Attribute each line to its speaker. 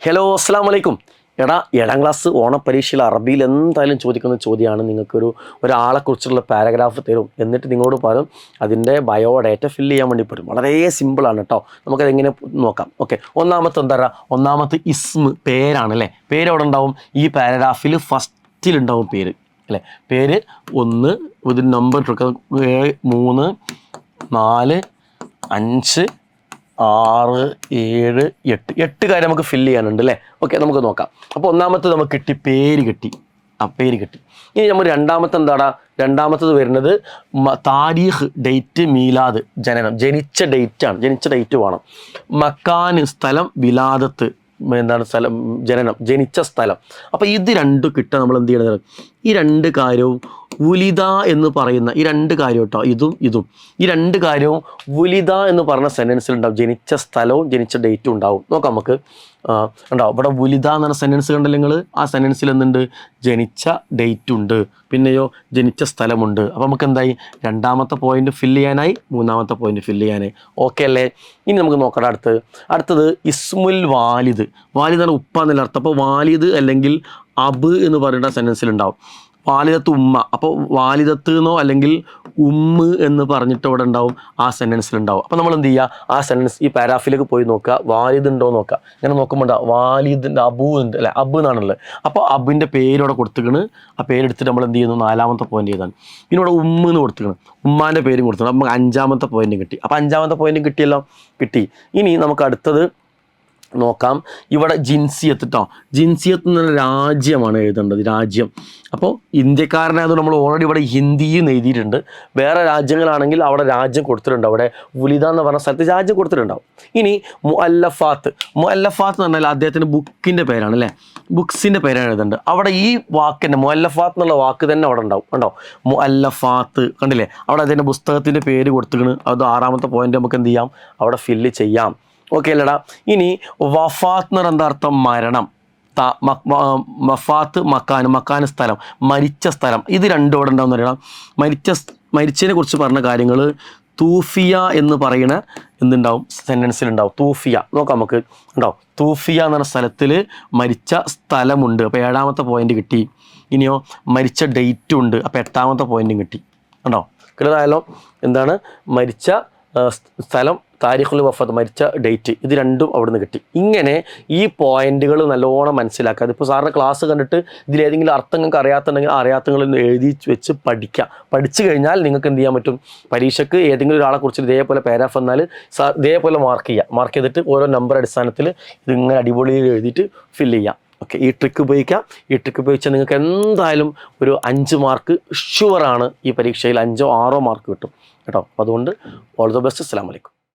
Speaker 1: Hello അസ്സലാമു അലൈക്കും. എടാ, 7ാം ക്ലാസ് ഓണപ്പരീക്ഷയിൽ അറബിയിൽ എന്തായാലും ചോദിക്കുന്ന ചോദ്യമാണ്. ഒരാളെക്കുറിച്ചുള്ള പാരഗ്രാഫ് തരും, എന്നിട്ട് നിങ്ങളോട് പറയും അതിൻ്റെ ബയോഡേറ്റ ഫില്ല് ചെയ്യാൻ വേണ്ടി പറയും. വളരെ സിമ്പിളാണ് കേട്ടോ. നമുക്കതെങ്ങനെ നോക്കാം. ഓക്കെ, ഒന്നാമത്തെ ഇസ്മ്, പേരാണ് അല്ലേ. പേര് എവിടെ ഉണ്ടാവും? ഈ പാരഗ്രാഫിൽ ഫസ്റ്റിലുണ്ടാവും പേര് അല്ലേ. പേര് 1, ഇതിന് നമ്പർ 3, 4, 5, 6, 7, 8 കാര്യം നമുക്ക് ഫില്ല് ചെയ്യാനുണ്ട് അല്ലേ. ഓക്കെ, നമുക്ക് നോക്കാം. അപ്പോൾ ഒന്നാമത്തെ നമുക്ക് കിട്ടി, പേര് കിട്ടി. പേര് കിട്ടി. ഇനി നമ്മൾ രണ്ടാമത്തത് വരുന്നത് താരീഖ്, ഡേറ്റ്, മീലാദ്, ജനനം, ജനിച്ച ഡേറ്റ് വേണം. മക്കാന്, സ്ഥലം, വിലാദത്ത്, സ്ഥലം, ജനനം, ജനിച്ച സ്ഥലം. അപ്പോൾ ഇത് രണ്ടും കിട്ടാൻ നമ്മൾ എന്ത് ചെയ്യണത്? ഈ 2 കാര്യവും വുലിദ എന്ന് പറയുന്ന ഈ 2 കാര്യം കേട്ടോ, ഇതും ഈ 2 കാര്യവും വുലിദ എന്ന് പറഞ്ഞ സെൻറ്റൻസിൽ ഉണ്ടാവും. ജനിച്ച സ്ഥലവും ജനിച്ച ഡേറ്റും ഉണ്ടാവും. നോക്കാം നമുക്ക്. ഉണ്ടാവും ഇവിടെ വുലിദ എന്ന് പറഞ്ഞ സെൻറ്റൻസ് കണ്ടല്ലോ നിങ്ങൾ. ആ സെൻറ്റൻസിൽ എന്തുണ്ട്? ജനിച്ച ഡേറ്റ് ഉണ്ട്, പിന്നെയോ ജനിച്ച സ്ഥലമുണ്ട്. അപ്പോൾ നമുക്ക് എന്തായി? 2ാമത്തെ പോയിന്റ് ഫില്ല് ചെയ്യാനായി, 3ാമത്തെ പോയിന്റ് ഫില്ല് ചെയ്യാനായി. ഓക്കെ അല്ലേ? ഇനി നമുക്ക് നോക്കാം അടുത്തത് ഇസ്മുൽ വാലിദ്. വാലിദാണ് ഉപ്പ എന്നുള്ള അർത്ഥം. അപ്പോൾ വാലിദ് അല്ലെങ്കിൽ അബ് എന്ന് പറയുന്ന സെൻറ്റൻസിൽ ഉണ്ടാവും. വാലിദത്ത് ഉമ്മ, അപ്പോൾ വാലിദത്ത് എന്നോ അല്ലെങ്കിൽ ഉമ്മ് എന്ന് പറഞ്ഞിട്ട് അവിടെ ഉണ്ടാവും, ആ സെൻറ്റൻസിലുണ്ടാവും. അപ്പോൾ നമ്മൾ എന്ത് ചെയ്യുക? ആ സെൻറ്റൻസ് ഈ പാരാഗ്രാഫിലേക്ക് പോയി നോക്കുക, വാലിദ് ഉണ്ടോ നോക്കുക. ഇങ്ങനെ നോക്കുമ്പോൾ വാലിദിൻ്റെ അബു ഉണ്ട് അല്ലേ, അബ് എന്നാണുള്ളത്. അപ്പോൾ അബിൻ്റെ പേരോടെ കൊടുത്തിക്കണ്. ആ പേരെടുത്തിട്ട് നമ്മൾ എന്ത് ചെയ്യുന്നു? 4ാമത്തെ പോയിന്റ് ചെയ്താണ്. പിന്നെ ഇവിടെ ഉമ്മ എന്ന് കൊടുത്തിക്കണം, ഉമ്മാൻ്റെ പേരും കൊടുത്തിക്കണം. അപ്പോൾ 5ാമത്തെ പോയിന്റ് കിട്ടി. അപ്പോൾ 5ാമത്തെ പോയിന്റ് കിട്ടി. ഇനി നമുക്ക് അടുത്തത് നോക്കാം. ഇവിടെ ജിൻസിയത്ത് കേട്ടോ. ജിൻസിയത്ത് എന്ന് പറഞ്ഞ രാജ്യമാണ് എഴുതേണ്ടത്, രാജ്യം. അപ്പോൾ ഇന്ത്യക്കാരനായതുകൊണ്ട് നമ്മൾ ഓൾറെഡി ഇവിടെ ഹിന്ദിയും എഴുതിയിട്ടുണ്ട്. വേറെ രാജ്യങ്ങളാണെങ്കിൽ അവിടെ രാജ്യം കൊടുത്തിട്ടുണ്ട്. അവിടെ വുലിദ എന്ന് പറഞ്ഞ സ്ഥലത്ത് രാജ്യം കൊടുത്തിട്ടുണ്ടാവും. ഇനി മുഅല്ലഫാത്ത് എന്ന് പറഞ്ഞാൽ അദ്ദേഹത്തിൻ്റെ ബുക്കിൻ്റെ പേരാണ് അല്ലേ, ബുക്സിൻ്റെ പേരാണ് എഴുതേണ്ടത്. അവിടെ ഈ വാക്കിൻ്റെ മുഅല്ലഫാത്ത് എന്നുള്ള വാക്ക് തന്നെ അവിടെ ഉണ്ടാവും. കണ്ടോ, മുഅല്ലഫാത്ത് കണ്ടില്ലേ. അവിടെ അതിൻ്റെ പുസ്തകത്തിൻ്റെ പേര് കൊടുത്തിക്കണ്. അത് 6ാമത്തെ പോയിന്റ് നമുക്ക് എന്ത് ചെയ്യാം? അവിടെ ഫില്ല് ചെയ്യാം. ഓക്കെ അല്ലടാ. ഇനി വഫാത്ത് എന്ന് പറഞ്ഞ അർത്ഥം മരണം. വഫാത്ത് മക്കാന് സ്ഥലം, മരിച്ച സ്ഥലം. ഇത് രണ്ടും ഇവിടെ ഉണ്ടാവും അറിയണം. മരിച്ചതിനെ കുറിച്ച് പറഞ്ഞ കാര്യങ്ങൾ തൂഫിയ എന്ന് പറയുന്ന എന്തുണ്ടാവും? സെൻറ്റൻസിലുണ്ടാവും. തൂഫിയ നോക്കാം നമുക്ക്. ഉണ്ടാവും തൂഫിയ എന്ന് പറഞ്ഞ സ്ഥലത്തിൽ മരിച്ച സ്ഥലമുണ്ട്. അപ്പോൾ 7ാമത്തെ പോയിന്റ് കിട്ടി. ഇനിയോ മരിച്ച ഡേറ്റും ഉണ്ട്. അപ്പോൾ 8ാമത്തെ പോയിന്റും കിട്ടി. ഉണ്ടോ? ക്ലിയറായാലോ? എന്താണ് മരിച്ച സ്ഥലം, താരിഖുൽ വഫാത്ത്, മരിച്ച ഡേറ്റ്, ഇത് രണ്ടും അവിടുന്ന് കിട്ടി. ഇങ്ങനെ ഈ പോയിന്റുകൾ നല്ലോണം മനസ്സിലാക്കുക. അതിപ്പോൾ സാറിൻ്റെ ക്ലാസ് കണ്ടിട്ട് ഇതിലേതെങ്കിലും അർത്ഥം നിങ്ങൾക്ക് അറിയാത്തുണ്ടെങ്കിൽ ആ അറിയാത്തങ്ങളിൽ എഴുതി വെച്ച് പഠിക്കുക. പഠിച്ചു കഴിഞ്ഞാൽ നിങ്ങൾക്ക് എന്ത് ചെയ്യാൻ പറ്റും? പരീക്ഷയ്ക്ക് ഏതെങ്കിലും ഒരാളെ കുറിച്ച് ഇതേപോലെ പാരാഗ്രാഫ് വന്നാൽ ഇതേപോലെ മാർക്ക് ചെയ്തിട്ട് ഓരോ നമ്പർ അടിസ്ഥാനത്തിൽ ഇതിങ്ങനെ അടിപൊളിയിൽ എഴുതിയിട്ട് ഫില്ല് ചെയ്യാം. ഓക്കെ, ഈ ട്രിക്ക് ഉപയോഗിക്കാം. ഈ ട്രിക്ക് ഉപയോഗിച്ചാൽ നിങ്ങൾക്ക് എന്തായാലും ഒരു 5 മാർക്ക് ഷുവറാണ്. ഈ പരീക്ഷയിൽ 5 or 6 മാർക്ക് കിട്ടും കേട്ടോ. അപ്പോൾ അതുകൊണ്ട് ഓൾ ദ ബെസ്റ്റ്. അസ്സലാമു അലൈക്കും.